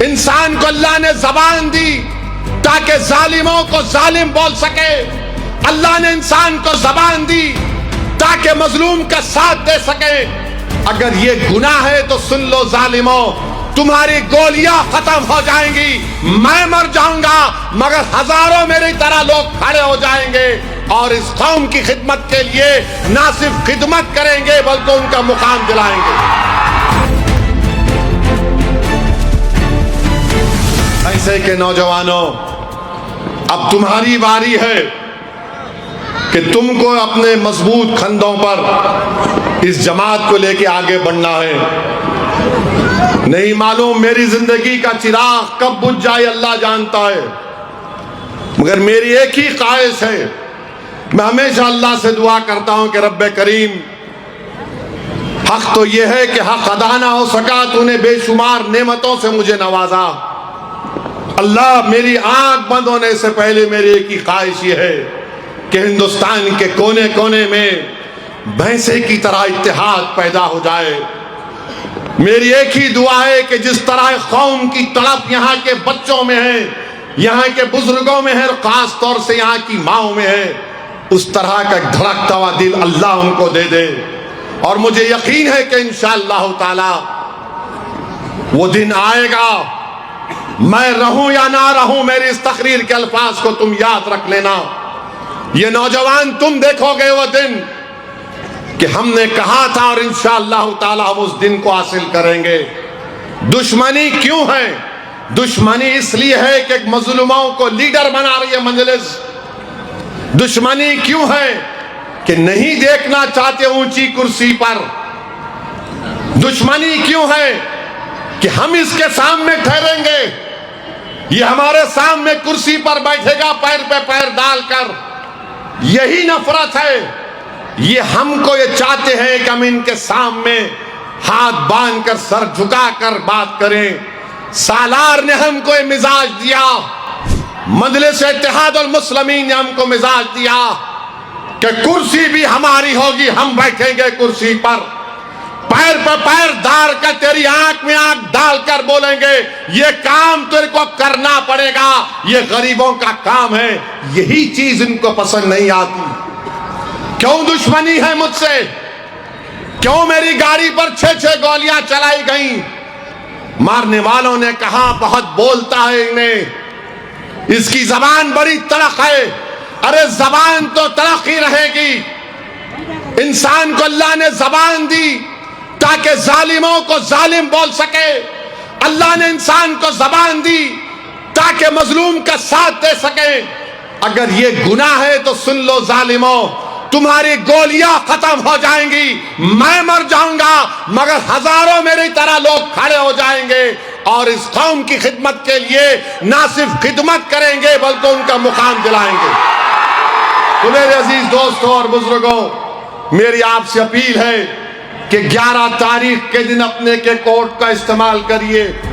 انسان کو اللہ نے زبان دی تاکہ ظالموں کو ظالم بول سکے. اللہ نے انسان کو زبان دی تاکہ مظلوم کا ساتھ دے سکے. اگر یہ گناہ ہے تو سن لو ظالموں، تمہاری گولیاں ختم ہو جائیں گی، میں مر جاؤں گا مگر ہزاروں میری طرح لوگ کھڑے ہو جائیں گے اور اس قوم کی خدمت کے لیے نہ صرف خدمت کریں گے بلکہ ان کا مقام دلائیں گے. ایسے کہ نوجوانوں، اب تمہاری باری ہے کہ تم کو اپنے مضبوط کندھوں پر اس جماعت کو لے کے آگے بڑھنا ہے. نہیں معلوم میری زندگی کا چراغ کب بجھ جائے اللہ جانتا ہے، مگر میری ایک ہی خواہش ہے. میں ہمیشہ اللہ سے دعا کرتا ہوں کہ رب کریم، حق تو یہ ہے کہ حق ادا نہ ہو سکا، تو نے بے شمار نعمتوں سے مجھے نوازا. اللہ، میری آنکھ بند ہونے سے پہلے میری ایک ہی خواہش یہ ہے کہ ہندوستان کے کونے کونے میں بھینسے کی طرح اتحاد پیدا ہو جائے. میری ایک ہی دعا ہے کہ جس طرح قوم کی تڑپ یہاں کے بچوں میں ہے، یہاں کے بزرگوں میں ہے اور خاص طور سے یہاں کی ماؤں میں ہے، اس طرح کا ایک دھڑکتا ہوا دل اللہ ان کو دے دے. اور مجھے یقین ہے کہ انشاءاللہ تعالی وہ دن آئے گا. میں رہوں یا نہ رہوں، میری اس تقریر کے الفاظ کو تم یاد رکھ لینا. یہ نوجوان تم دیکھو گے وہ دن کہ ہم نے کہا تھا، اور انشاءاللہ تعالی ہم اس دن کو حاصل کریں گے. دشمنی کیوں ہے؟ دشمنی اس لیے ہے کہ مظلوموں کو لیڈر بنا رہی ہے مجلس. دشمنی کیوں ہے؟ کہ نہیں دیکھنا چاہتے اونچی کرسی پر. دشمنی کیوں ہے؟ کہ ہم اس کے سامنے ٹھہریں گے، یہ ہمارے سامنے کرسی پر بیٹھے گا پیر پہ پیر ڈال کر. یہی نفرت ہے. یہ ہم کو یہ چاہتے ہیں کہ ہم ان کے سامنے ہاتھ باندھ کر سر جھکا کر بات کریں. سالار نے ہم کو یہ مزاج دیا، مجلس اتحاد المسلمین نے ہم کو مزاج دیا کہ کرسی بھی ہماری ہوگی، ہم بیٹھیں گے کرسی پر، پیر پہ پیر ڈال کر تیری آنکھ میں آنکھ ڈال کر بولیں گے یہ کام تیرے کو کرنا پڑے گا، یہ غریبوں کا کام ہے. یہی چیز ان کو پسند نہیں آتی. کیوں دشمنی ہے مجھ سے؟ کیوں میری گاڑی پر 6 گولیاں چلائی گئیں؟ مارنے والوں نے کہا بہت بولتا ہے انہیں، اس کی زبان بڑی تلخ ہے. ارے زبان تو تلخ ہی رہے گی. انسان کو اللہ نے زبان دی تاکہ ظالموں کو ظالم بول سکے. اللہ نے انسان کو زبان دی تاکہ مظلوم کا ساتھ دے سکے. اگر یہ گناہ ہے تو سن لو ظالموں، تمہاری گولیاں ختم ہو جائیں گی، میں مر جاؤں گا مگر ہزاروں میری طرح لوگ کھڑے ہو جائیں گے اور اس قوم کی خدمت کے لیے نہ صرف خدمت کریں گے بلکہ ان کا مقام دلائیں گے. تو میرے عزیز دوستوں اور بزرگوں، میری آپ سے اپیل ہے کہ 11 تاریخ کے دن اپنے کے کوٹ کا استعمال کریے.